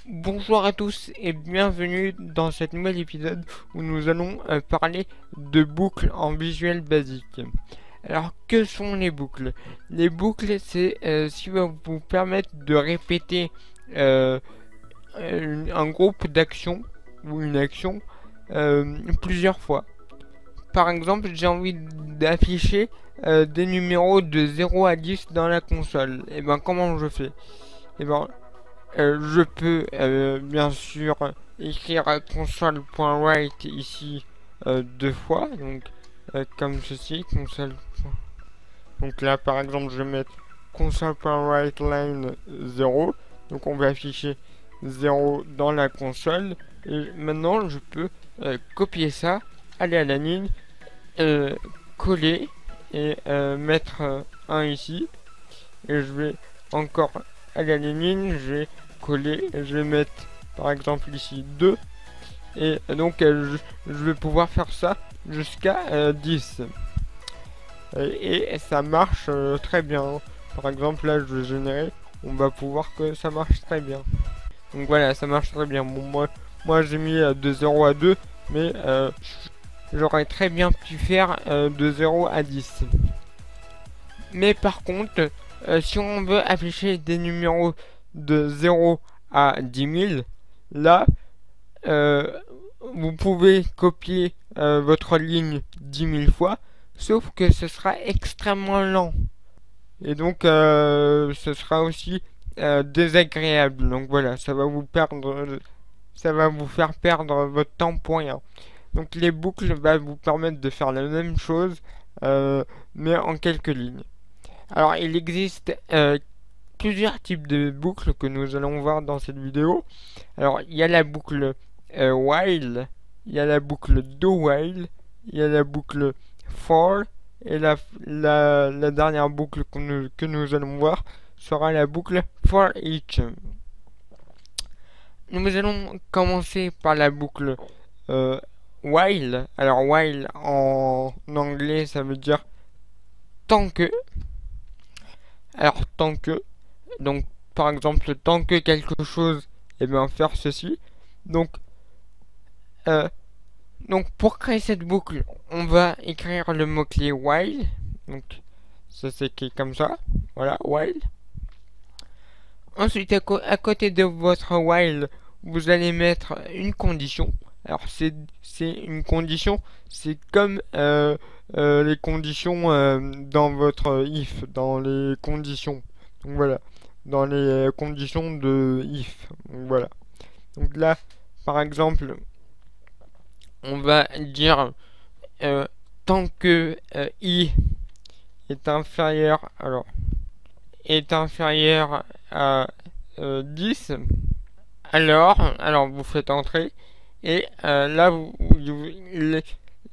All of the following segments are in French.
Bonjour à tous et bienvenue dans cet nouvel épisode où nous allons parler de boucles en Visual Basic. Alors que sont les boucles? Les boucles c'est ce qui va vous permettre de répéter un groupe d'actions ou une action plusieurs fois. Par exemple, j'ai envie d'afficher des numéros de 0 à 10 dans la console. Et ben comment je fais? Et ben je peux bien sûr écrire console.write ici deux fois, donc comme ceci, console. Donc là par exemple je vais mettre console.writeLine 0, donc on va afficher 0 dans la console, et maintenant je peux copier ça, aller à la ligne, coller et mettre 1 ici, et je vais encore aller à la ligne, je vais coller, je vais mettre par exemple ici 2 et donc je vais pouvoir faire ça jusqu'à 10 et ça marche très bien. Par exemple là je vais générer, on va pouvoir que ça marche très bien. Donc voilà, ça marche très bien. Bon, moi j'ai mis de 0 à 2, mais j'aurais très bien pu faire de 0 à 10. Mais par contre, si on veut afficher des numéros de 0 à 10 000, là, vous pouvez copier votre ligne 10 000 fois, sauf que ce sera extrêmement lent. Et donc, ce sera aussi désagréable. Donc voilà, ça va vous faire perdre votre temps pour rien. Donc les boucles vont vous permettre de faire la même chose, mais en quelques lignes. Alors, il existe plusieurs types de boucles que nous allons voir dans cette vidéo. Alors, il y a la boucle while, il y a la boucle do while, il y a la boucle for, et la dernière boucle que nous allons voir sera la boucle for each. Nous allons commencer par la boucle while. Alors, while en anglais, ça veut dire tant que. Alors, tant que, donc, par exemple, tant que quelque chose, et bien, faire ceci. Donc, pour créer cette boucle, on va écrire le mot-clé while. Donc, ça s'écrit comme ça. Voilà, while. Ensuite, à côté de votre while, vous allez mettre une condition. Alors, c'est une condition, c'est comme les conditions dans votre if, dans les conditions. Donc voilà, dans les conditions de if. Donc voilà. Donc là, par exemple, on va dire tant que i est inférieur, à 10, alors vous faites entrer et là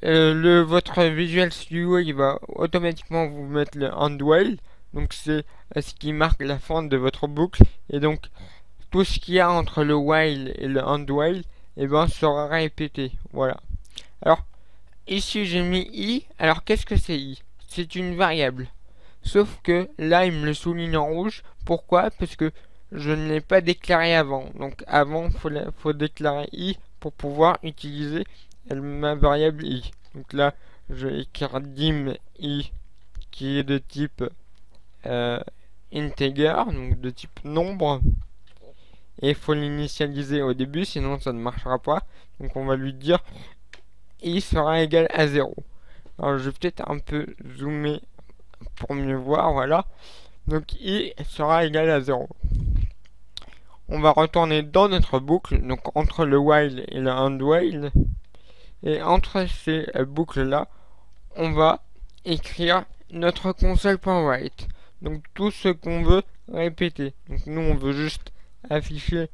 votre Visual Studio il va automatiquement vous mettre le end while, donc c'est ce qui marque la fin de votre boucle, et donc tout ce qu'il y a entre le while et le end while et ben sera répété. Voilà. Alors ici j'ai mis i. Alors qu'est-ce que c'est i? C'est une variable. Sauf que là il me le souligne en rouge. Pourquoi? Parce que je ne l'ai pas déclaré avant. Donc avant faut déclarer i pour pouvoir utiliser ma variable i. Donc là je vais écrire dim i qui est de type integer, donc de type nombre. Et il faut l'initialiser au début, sinon ça ne marchera pas. Donc on va lui dire i sera égal à 0. Alors je vais peut-être un peu zoomer pour mieux voir, voilà. Donc i sera égal à 0. On va retourner dans notre boucle, donc entre le while et le end while. Et entre ces boucles là, on va écrire notre console.write. Donc tout ce qu'on veut répéter. Donc nous on veut juste afficher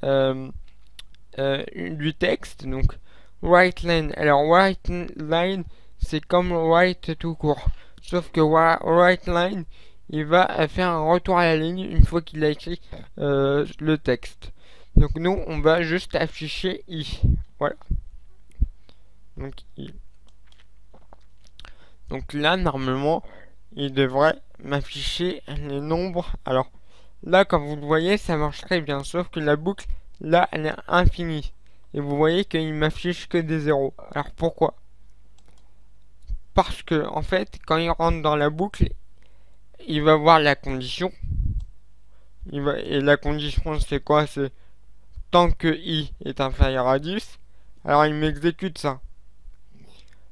du texte. Donc WriteLine. Alors WriteLine c'est comme write tout court. Sauf que WriteLine il va faire un retour à la ligne une fois qu'il a écrit le texte. Donc nous on va juste afficher i. Voilà. Donc i. Donc là normalement il devrait m'afficher les nombres. Alors là comme vous le voyez ça marche très bien, sauf que la boucle là, elle est infinie. Et vous voyez qu'il m'affiche que des zéros. Alors pourquoi? Parce que, en fait, quand il rentre dans la boucle, il va voir la condition. Et la condition, c'est quoi? C'est tant que i est inférieur à 10, alors il m'exécute ça.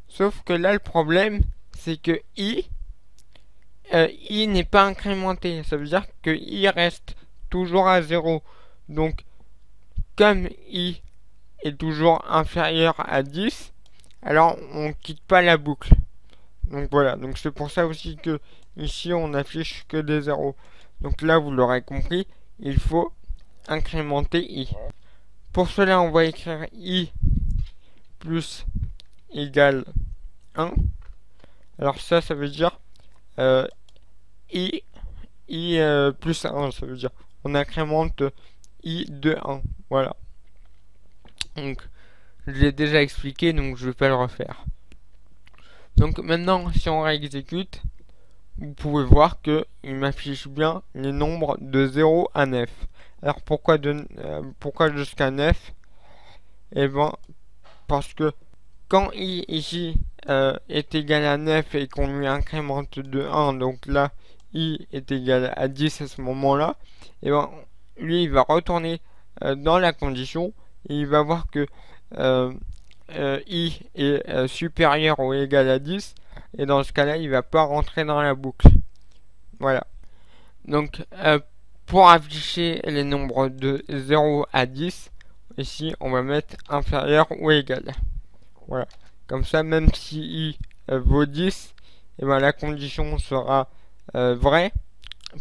Sauf que là, le problème, c'est que i n'est pas incrémenté. Ça veut dire que i reste toujours à 0. Donc, comme i est toujours inférieur à 10, alors on quitte pas la boucle. Donc voilà, donc c'est pour ça aussi que ici on affiche que des zéros. Donc là, vous l'aurez compris, il faut incrémenter i. Pour cela, on va écrire i plus égale 1. Alors ça veut dire i plus 1, ça veut dire on incrémente i de 1. Voilà. Donc, je l'ai déjà expliqué, donc je vais pas le refaire. Donc maintenant, si on réexécute, vous pouvez voir que il m'affiche bien les nombres de 0 à 9. Alors pourquoi jusqu'à 9? Eh ben, parce que quand i ici est égal à 9 et qu'on lui incrémente de 1, donc là, i est égal à 10 à ce moment-là, et ben, lui, il va retourner dans la condition et il va voir que i est supérieur ou égal à 10, et dans ce cas-là, il va pas rentrer dans la boucle. Voilà. Donc, pour afficher les nombres de 0 à 10, ici, on va mettre inférieur ou égal. Voilà. Comme ça, même si i vaut 10, et ben, la condition sera vraie,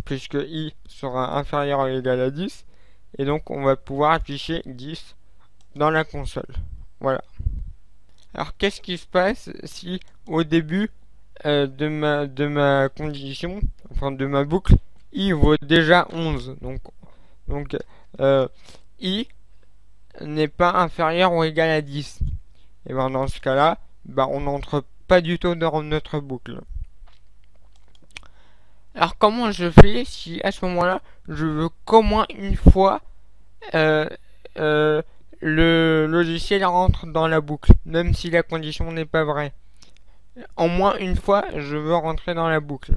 puisque i sera inférieur ou égal à 10, et donc on va pouvoir afficher 10 dans la console. Voilà. Alors qu'est-ce qui se passe si au début de ma condition, enfin de ma boucle, i vaut déjà 11. Donc i n'est pas inférieur ou égal à 10. Et ben dans ce cas-là, on n'entre pas du tout dans notre boucle. Alors comment je fais si à ce moment-là je veux qu'au moins une fois le logiciel rentre dans la boucle, même si la condition n'est pas vraie? Au moins une fois, je veux rentrer dans la boucle.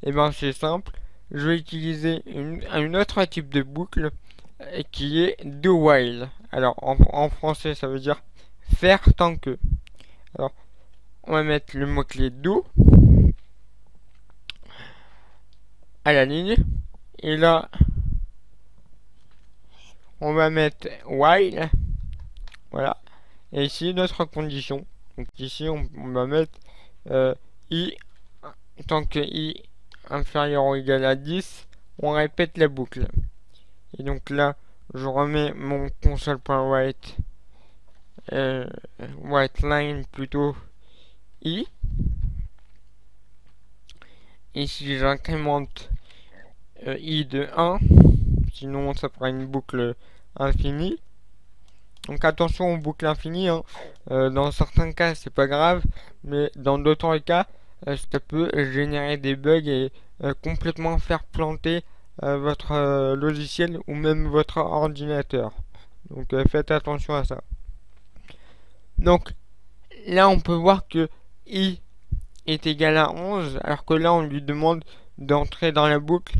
Et ben c'est simple, je vais utiliser un autre type de boucle qui est do while. Alors en français ça veut dire faire tant que. Alors on va mettre le mot-clé do à la ligne, et là on va mettre while, voilà, et ici notre condition. Donc ici on va mettre i, tant que i inférieur ou égal à 10, on répète la boucle. Et donc là je remets mon console.write line plutôt i, et si j'incrémente i de 1, sinon ça fera une boucle infinie. Donc attention aux boucles infinies, hein. Dans certains cas c'est pas grave, mais dans d'autres cas ça peut générer des bugs et complètement faire planter votre logiciel ou même votre ordinateur. Donc faites attention à ça. Donc là on peut voir que i est égal à 11, alors que là on lui demande d'entrer dans la boucle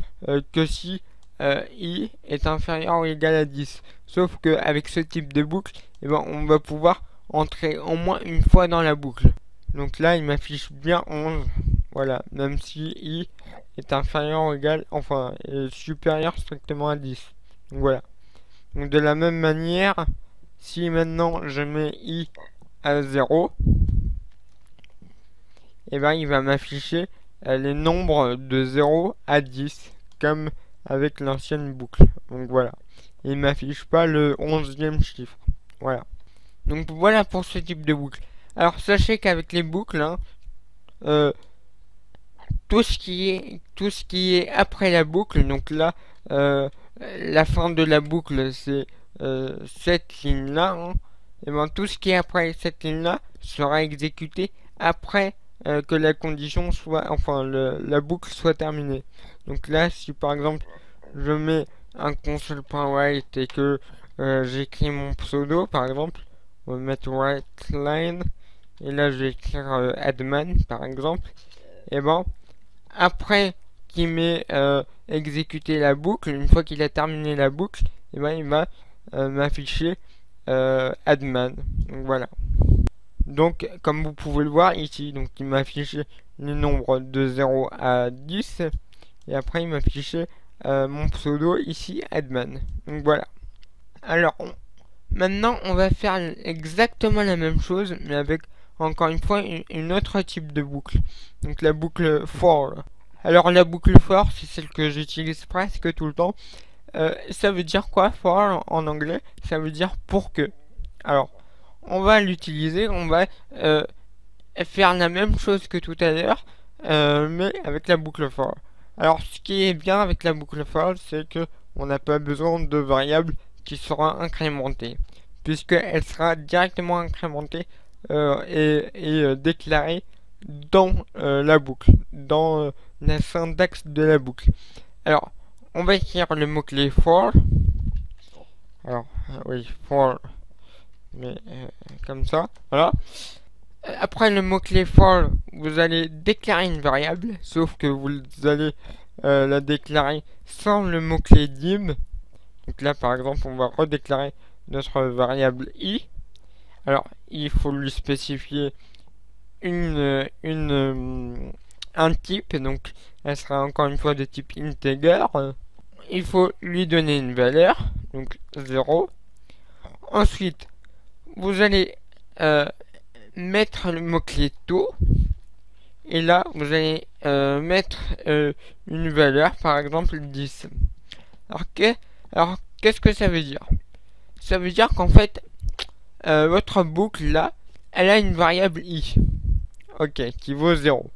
que si i est inférieur ou égal à 10. Sauf qu'avec ce type de boucle, on va pouvoir entrer au moins une fois dans la boucle. Donc là il m'affiche bien 11, voilà, même si i est inférieur ou égal, enfin est supérieur strictement à 10. Donc voilà. Donc de la même manière, si maintenant je mets i à 0, il va m'afficher les nombres de 0 à 10, comme avec l'ancienne boucle. Donc voilà. Il m'affiche pas le 11e chiffre. Voilà. Donc voilà pour ce type de boucle. Alors sachez qu'avec les boucles, hein, tout ce qui est après la boucle, donc là, la fin de la boucle, c'est cette ligne-là, hein, et tout ce qui est après cette ligne-là sera exécuté après que la condition soit, enfin la boucle soit terminée. Donc là, si par exemple je mets un console.write et que j'écris mon pseudo, par exemple, on va mettre writeLine, et là je vais écrire adman, par exemple, et bon, après qu'il m'ait exécuté la boucle, une fois qu'il a terminé la boucle, et ben il va m'afficher adman. Donc voilà. Donc comme vous pouvez le voir ici, donc il m'a affiché les nombres de 0 à 10 et après il m'a affiché mon pseudo ici adman. Donc voilà. Alors maintenant on va faire exactement la même chose mais avec encore une fois une autre type de boucle. Donc la boucle for. Alors la boucle for c'est celle que j'utilise presque tout le temps. Ça veut dire quoi for en anglais? Ça veut dire pour que. Alors on va l'utiliser, on va faire la même chose que tout à l'heure, mais avec la boucle for. Alors ce qui est bien avec la boucle for, c'est que on n'a pas besoin de variables qui sera incrémentée, puisqu'elle sera directement incrémentée et déclarée dans la boucle, dans la syntaxe de la boucle. Alors, on va écrire le mot-clé for. Alors, oui, for, mais comme ça, voilà. Après le mot-clé for, vous allez déclarer une variable, sauf que vous allez la déclarer sans le mot-clé dim. Donc là, par exemple, on va redéclarer notre variable i. Alors, il faut lui spécifier un type, donc elle sera encore une fois de type integer. Il faut lui donner une valeur, donc 0. Ensuite, vous allez mettre le mot-clé taux. Et là, vous allez mettre une valeur, par exemple 10. Alors, qu'est-ce que ça veut dire? Ça veut dire qu'en fait, votre boucle là, elle a une variable i, ok, qui vaut 0.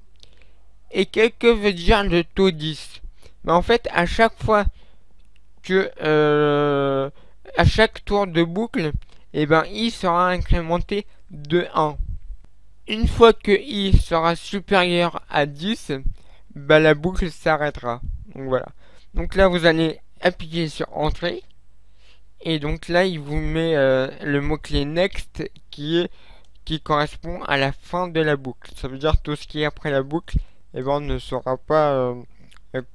Et que veut dire le taux 10? Mais en fait, à chaque fois que, à chaque tour de boucle, et ben i sera incrémenté de 1. Une fois que i sera supérieur à 10, bah, la boucle s'arrêtera. Donc voilà. Donc là, vous allez appuyer sur Entrée. Et donc là, il vous met le mot-clé Next qui correspond à la fin de la boucle. Ça veut dire que tout ce qui est après la boucle, eh ben, ne sera pas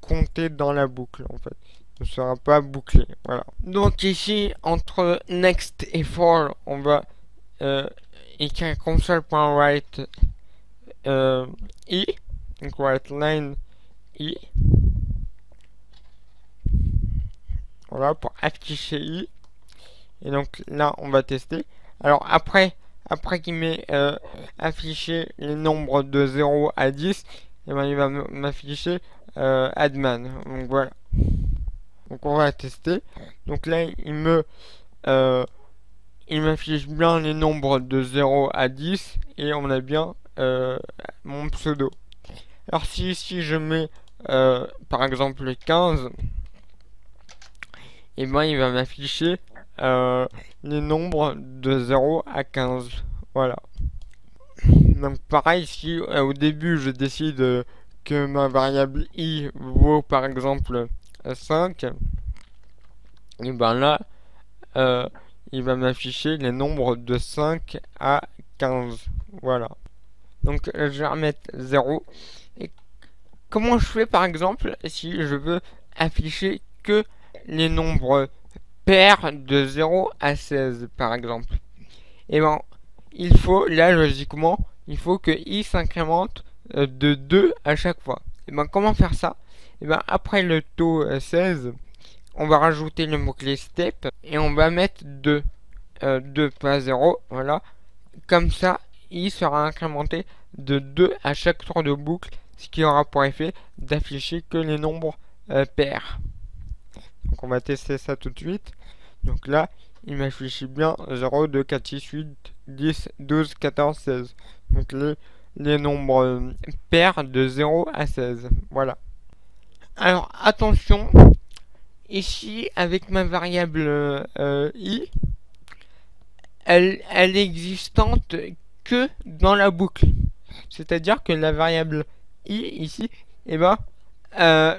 compté dans la boucle en fait. Ne sera pas bouclé. Voilà. Donc ici, entre Next et For, on va écrire console.write i, donc writeLine i. Voilà, pour afficher i. Et donc là, on va tester. Alors après qu'il m'ait affiché les nombres de 0 à 10, et ben, il va m'afficher adman. Donc voilà. Donc on va tester. Donc là, il m'affiche bien les nombres de 0 à 10 et on a bien mon pseudo. Alors si ici je mets par exemple 15, et ben il va m'afficher les nombres de 0 à 15. Voilà. Donc pareil, si au début je décide que ma variable i vaut par exemple 5, et ben là il va m'afficher les nombres de 5 à 15. Voilà. Donc je vais remettre 0. Et comment je fais par exemple si je veux afficher que les nombres pairs de 0 à 16 par exemple? Et ben il faut, là logiquement, il faut que i s'incrémente de 2 à chaque fois. Et ben comment faire ça? Et ben après le taux 16, on va rajouter le mot-clé step et on va mettre 2. 2 pas 0, voilà. Comme ça, i sera incrémenté de 2 à chaque tour de boucle, ce qui aura pour effet d'afficher que les nombres pairs. Donc on va tester ça tout de suite. Donc là, il m'affiche bien 0, 2, 4, 6, 8, 10, 12, 14, 16. Donc les nombres pairs de 0 à 16. Voilà. Alors attention, ici avec ma variable i, elle est existante que dans la boucle. C'est-à-dire que la variable i ici, eh ben,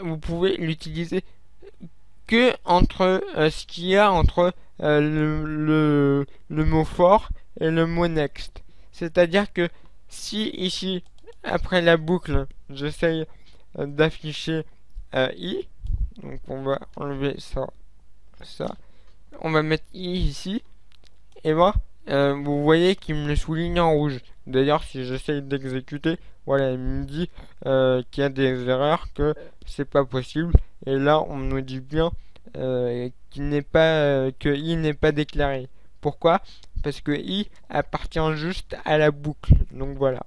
vous pouvez l'utiliser que entre ce qu'il y a entre le mot for et le mot next. C'est-à-dire que si ici, après la boucle, j'essaye d'afficher i, donc on va enlever ça, on va mettre i ici, et ben vous voyez qu'il me le souligne en rouge. D'ailleurs, si j'essaye d'exécuter, voilà, il me dit qu'il y a des erreurs, que c'est pas possible. Et là, on nous dit bien qu'il n'est pas que i n'est pas déclaré. Pourquoi? Parce que i appartient juste à la boucle. Donc voilà.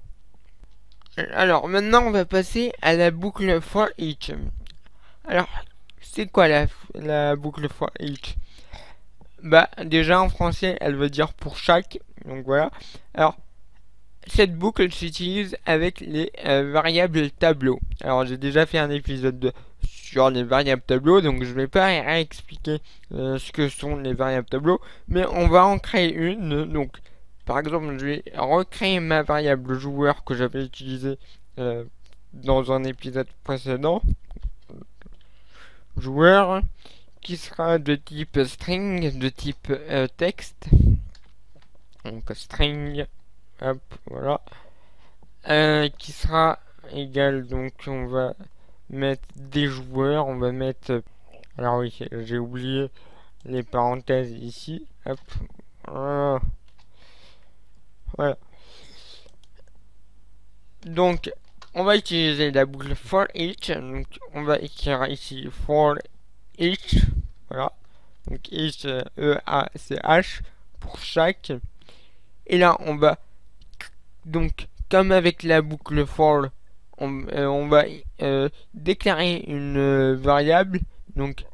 Alors maintenant, on va passer à la boucle for each. Alors, c'est quoi la boucle for each? Bah déjà en français elle veut dire pour chaque, donc voilà. Alors cette boucle s'utilise avec les variables tableau. Alors j'ai déjà fait un épisode sur les variables tableau, donc je vais pas réexpliquer ce que sont les variables tableau, mais on va en créer une. Donc par exemple je vais recréer ma variable joueur que j'avais utilisée dans un épisode précédent. Joueur qui sera de type string, de type texte. Donc string, hop, voilà. Qui sera égal, donc on va mettre des joueurs, on va mettre... Alors oui, j'ai oublié les parenthèses ici, hop, voilà. Donc, on va utiliser la boucle for each, donc on va écrire ici for each, voilà, donc each, E-A-C-H, pour chaque, et là on va, donc comme avec la boucle for, on va déclarer une variable, donc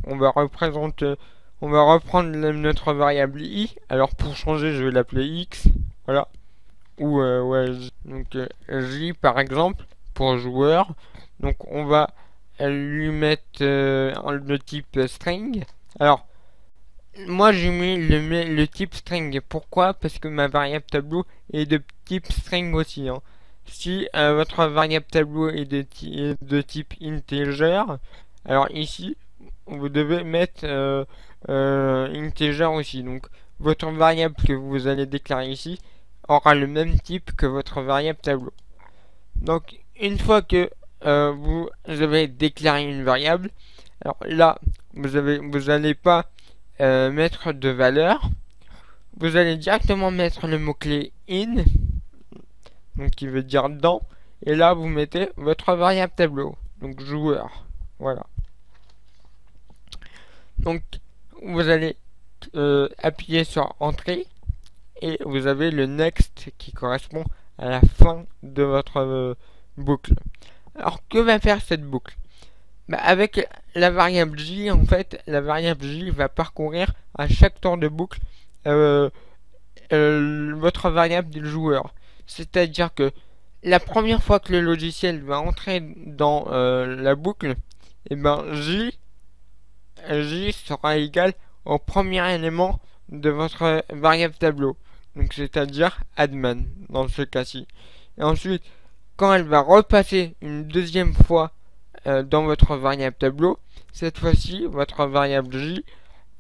on va représenter, on va reprendre notre variable i, alors pour changer je vais l'appeler x, voilà, ou ouais, donc j par exemple, pour joueur, donc on va lui mettre le type string. Alors moi j'ai mis le type string. Pourquoi? Parce que ma variable tableau est de type string aussi, hein. Si votre variable tableau est de type integer, alors ici vous devez mettre integer aussi. Donc votre variable que vous allez déclarer ici aura le même type que votre variable tableau. Donc une fois que vous avez déclaré une variable, alors là vous allez pas mettre de valeur, vous allez directement mettre le mot clé in, donc qui veut dire dans, et là vous mettez votre variable tableau, donc joueur, voilà. Donc vous allez appuyer sur entrée et vous avez le next qui correspond à la fin de votre boucle. Alors que va faire cette boucle? Bah, avec la variable j, en fait, la variable j va parcourir à chaque tour de boucle votre variable du joueur. C'est-à-dire que la première fois que le logiciel va entrer dans la boucle, et ben j sera égal au premier élément de votre variable tableau. Donc c'est-à-dire adman dans ce cas-ci. Et ensuite, quand elle va repasser une deuxième fois dans votre variable tableau, cette fois-ci, votre variable j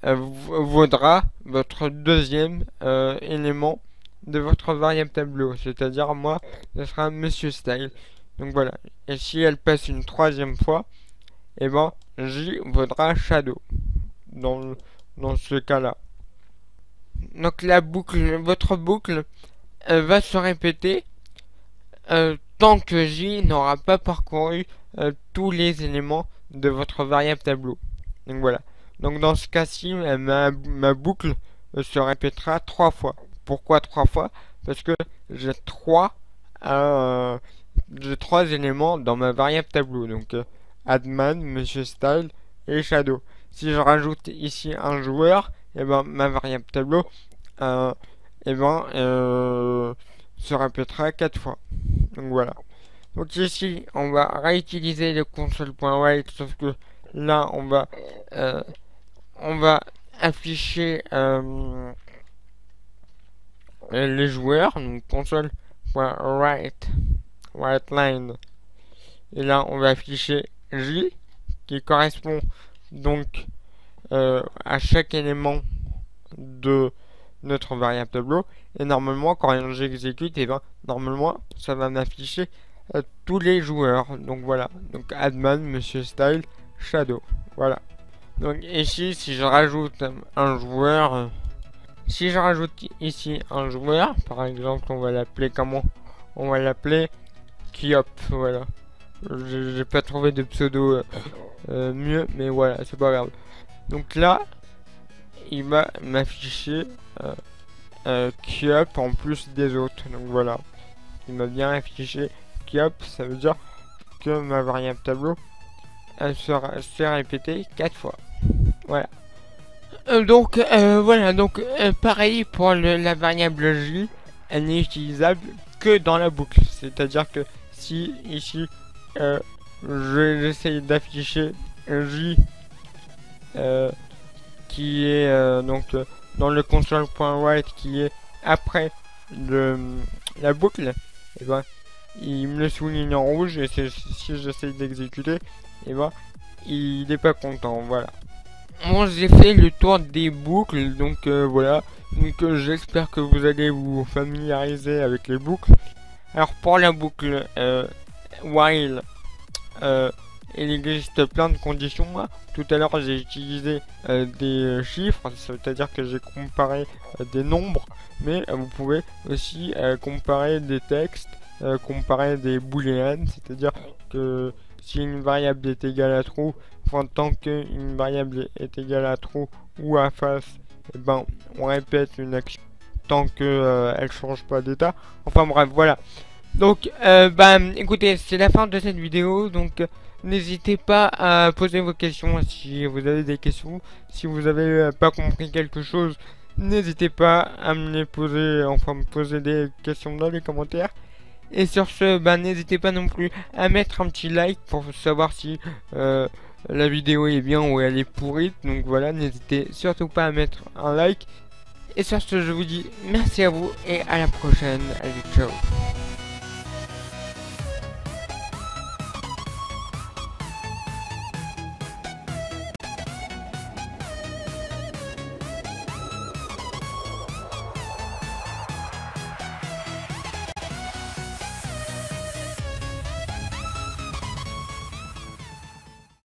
vaudra votre deuxième élément de votre variable tableau. C'est-à-dire, moi, ce sera Monsieur Style. Donc voilà. Et si elle passe une troisième fois, et ben, j vaudra Shadow. Dans ce cas-là. Donc la boucle, votre boucle va se répéter tant que j n'aura pas parcouru tous les éléments de votre variable tableau. Donc voilà. Donc dans ce cas-ci, ma boucle se répétera 3 fois. Pourquoi 3 fois? Parce que j'ai 3 éléments dans ma variable tableau. Donc adman, Monsieur Style et Shadow. Si je rajoute ici un joueur, et ben ma variable tableau se répétera 4 fois. Donc voilà. Donc ici, on va réutiliser le console.write, sauf que là, on va afficher les joueurs, donc console.write, writeLine. Et là, on va afficher J, qui correspond donc à chaque élément de notre variable tableau, et normalement quand j'exécute, et ben normalement ça va m'afficher tous les joueurs. Donc voilà, donc Adman, Monsieur Style, Shadow, voilà. Donc ici, si je rajoute un joueur, si je rajoute ici un joueur, par exemple, on va l'appeler comment? On va l'appeler Kiop, voilà. J'ai pas trouvé de pseudo mieux, mais voilà, c'est pas grave. Donc là, il va m'afficher Kiop en plus des autres. Donc voilà, il m'a bien affiché Kiop, ça veut dire que ma variable tableau elle s'est répétée 4 fois. Voilà. Donc voilà, donc pareil pour la variable J, elle n'est utilisable que dans la boucle. C'est-à-dire que si ici j'essaye d'afficher J qui est donc dans le console.write qui est après la boucle, et ben il me le souligne en rouge, et si j'essaye d'exécuter, et ben il n'est pas content. Voilà. Bon, j'ai fait le tour des boucles, donc voilà. Donc j'espère que vous allez vous familiariser avec les boucles. Alors pour la boucle while, il existe plein de conditions. Moi, tout à l'heure j'ai utilisé des chiffres, c'est-à-dire que j'ai comparé des nombres, mais vous pouvez aussi comparer des textes, comparer des booléennes, c'est-à-dire que si une variable est égale à true, enfin, tant qu'une variable est égale à true ou à false, et ben on répète une action tant que elle change pas d'état. Enfin bref, voilà. Donc écoutez, c'est la fin de cette vidéo, donc n'hésitez pas à poser vos questions si vous avez des questions. Si vous avez pas compris quelque chose, n'hésitez pas à me les poser, enfin me poser des questions dans les commentaires. Et sur ce, n'hésitez pas non plus à mettre un petit like pour savoir si la vidéo est bien ou elle est pourrie. Donc voilà, n'hésitez surtout pas à mettre un like. Et sur ce, je vous dis merci à vous et à la prochaine. Allez, ciao.